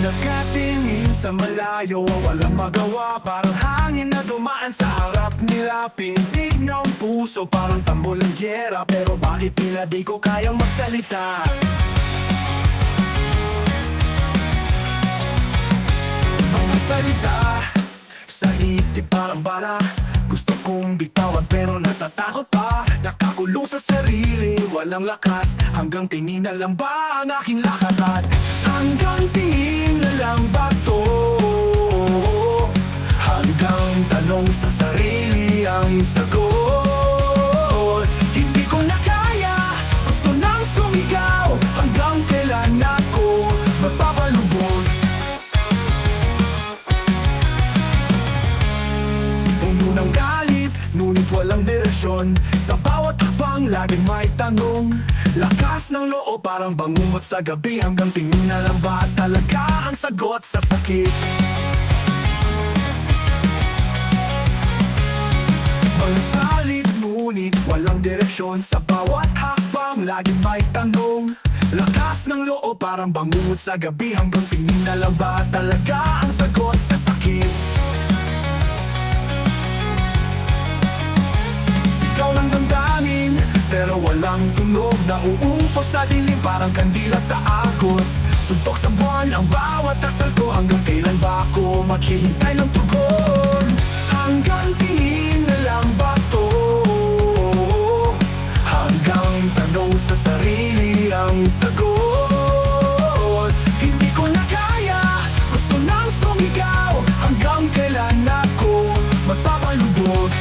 Nakatingin sa malayo, walang magawa. Parang hangin na dumaan sa harap nila. Pintig ng puso, parang tambol ng gyera. Pero bakit nila di ko kayang magsalita? Mga salita sa isip parang bala. Gusto kong bitawan pero natatakot pa. Nakakulong sa sarili, walang lakas. Hanggang tingin na lang ba ang aking lakaran? Hanggang tingin na lang ba to? Hanggang tanong sa sarili ang sagot. Hindi ko na kaya, gusto nang sumigaw. Hanggang kailan ako magpapalubog? Puno ng galit, ngunit walang direksyon. Sa bawat hakbang, laging may tanong. Lakas ng loob, parang bangungot sa gabi. Hanggang tingin na lang ba talaga ang sagot sa sakit? Mga salit, ngunit walang direksyon. Sa bawat hakbang, laging may tanong. Lakas ng loob, parang bangungot sa gabi. Hanggang tingin na lang ba talaga ang sagot sa sakit? Sigaw ng damdamin, pero walang tunog. Nauupo sa dilim, parang kandila sa agos. Suntok sa buwan ang bawat dasal ko. Hanggang kailan ba ako maghihintay ng tugon? Hanggang tingin na lang ba to? Hanggang tanong sa sarili ang sagot. Hindi ko na kaya, gusto nang sumigaw. Hanggang kailan ako magpapalubog?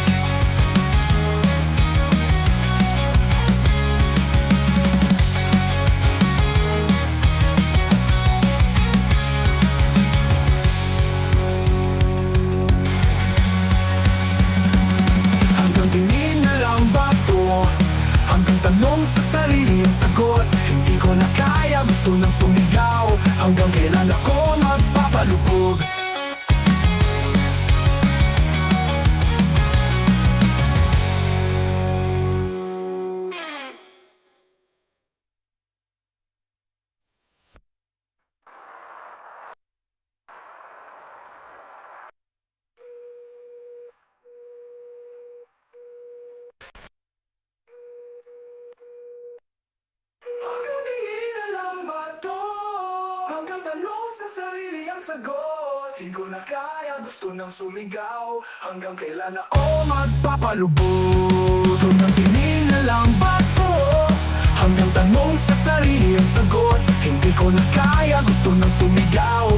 Tingin na lang ba to? Hanggang tanong sa sarili ang sagot. Hindi ko na kaya, gusto nang sumigaw. Hanggang kailan ako magpapalubog? Hanggang tingin na lang ba to? Hanggang tanong sa sarili ang sagot. Hindi ko na kaya, gusto nang sumigaw. Hanggang kailan ako magpapalubog? Hanggang tingin na lang ba to? Hanggang tanong sa sarili ang sagot. Hindi ko na kaya, gusto nang sumigaw.